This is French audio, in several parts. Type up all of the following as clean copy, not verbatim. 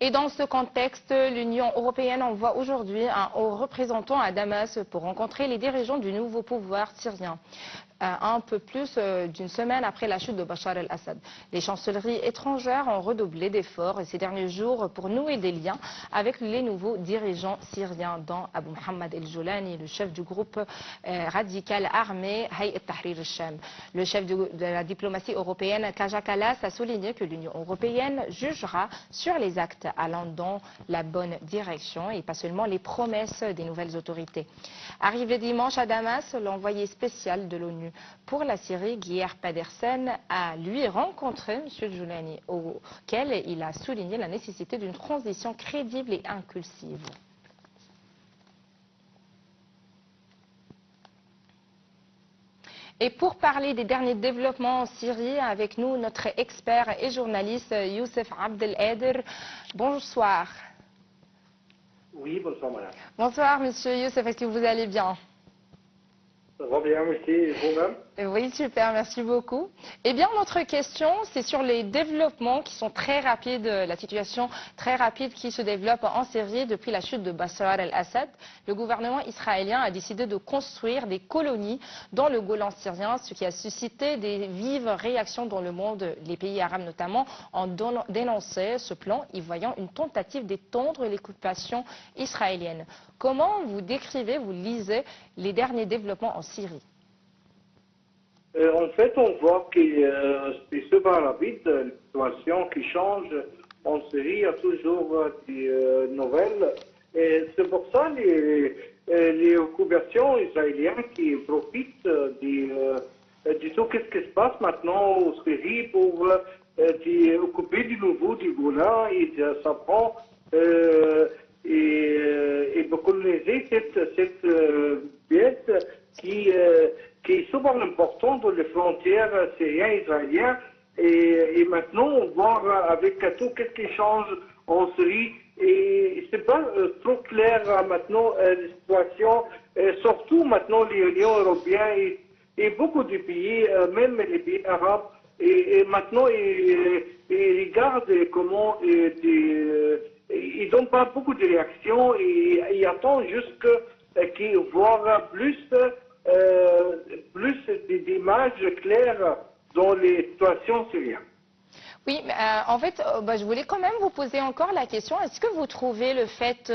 Et dans ce contexte, l'Union européenne envoie aujourd'hui un haut représentant à Damas pour rencontrer les dirigeants du nouveau pouvoir syrien. Un peu plus d'une semaine après la chute de Bachar el-Assad. Les chancelleries étrangères ont redoublé d'efforts ces derniers jours pour nouer des liens avec les nouveaux dirigeants syriens, dont Abu Mohammed el-Joulani, le chef du groupe radical armé Hayat Tahrir al-Sham. Le chef de la diplomatie européenne, Kaja Kallas, a souligné que l'Union européenne jugera sur les actes allant dans la bonne direction et pas seulement les promesses des nouvelles autorités. Arrivé dimanche à Damas, l'envoyé spécial de l'ONU pour la Syrie, Geir Pedersen, a lui rencontré M. Joulani, auquel il a souligné la nécessité d'une transition crédible et inclusive. Et pour parler des derniers développements en Syrie, avec nous notre expert et journaliste Youssef Abdelkader. Bonsoir. Oui, bonsoir madame. Bonsoir monsieur Youssef, est-ce que vous allez bien? Ça va bien, merci. Et vous-même? Oui, super, merci beaucoup. Eh bien, notre question, c'est sur les développements qui sont très rapides, la situation très rapide qui se développe en Syrie depuis la chute de Bachar el-Assad. Le gouvernement israélien a décidé de construire des colonies dans le Golan syrien, ce qui a suscité des vives réactions dans le monde. Les pays arabes notamment ont dénoncé ce plan, y voyant une tentative d'étendre l'occupation israélienne. Comment vous décrivez, vous lisez les derniers développements en Syrie? En fait, on voit que c'est super rapide, la situation qui change en Syrie, il y a toujours des nouvelles. Et c'est pour ça les occupations israéliennes qui profitent de tout ce qui se passe maintenant en Syrie pour occuper de nouveau du Golan et ça prend et de coloniser cette bête qui est super important dans les frontières syriennes et israéliennes. Et maintenant, on voit avec tout ce qui change en Syrie. Et c'est pas trop clair maintenant la situation, surtout maintenant l'Union européenne et beaucoup de pays, même les pays arabes. Et maintenant, ils regardent comment ils n'ont pas beaucoup de réactions et ils attendent juste qu'ils voient plus d'images claires dans les situations syriennes. Oui, en fait, je voulais quand même vous poser encore la question, est-ce que vous trouvez le fait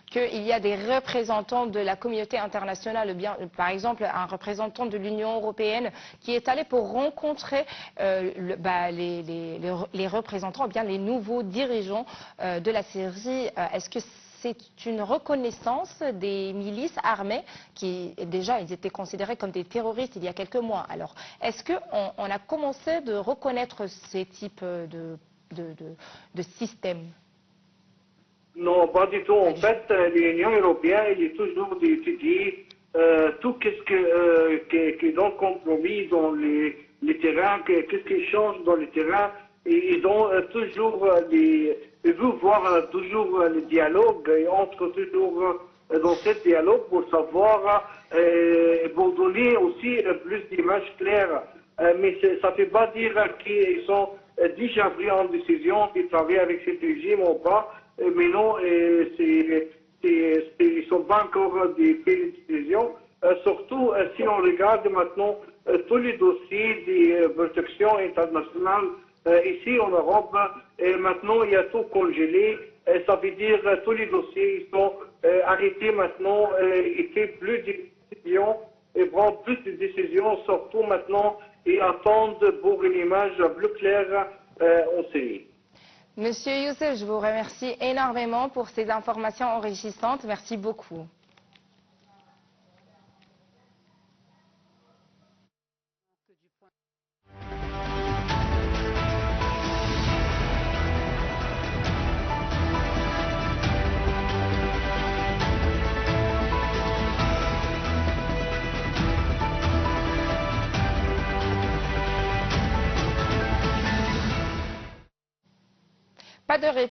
qu'il y a des représentants de la communauté internationale, bien, par exemple un représentant de l'Union européenne qui est allé pour rencontrer les représentants, bien les nouveaux dirigeants de la Syrie, est-ce que c'est une reconnaissance des milices armées qui, déjà, ils étaient considérés comme des terroristes il y a quelques mois. Alors, est-ce qu'on a commencé de reconnaître ces types de systèmes? Non, pas du tout. En fait, l'Union européenne, elle est toujours d'étudier tout ce qui est dans le compromis dans les terrains, qu'est-ce qui change dans les terrains. Et ils ont toujours ils veulent voir toujours le dialogue et entre toujours dans ce dialogue pour savoir, pour donner aussi plus d'images claires. Mais ça ne fait pas dire qu'ils sont déjà pris en décision de travailler avec ce régime ou pas. Mais non, ils ne sont pas encore des décisions. Surtout si on regarde maintenant tous les dossiers de protection internationale ici en Europe, maintenant il y a tout congelé. Ça veut dire que tous les dossiers sont arrêtés maintenant et fait plus de décisions et prend plus de décisions, surtout maintenant, et attendent pour une image plus claire en Syrie. Monsieur Youssef, je vous remercie énormément pour ces informations enrichissantes. Merci beaucoup. Pas de réponse.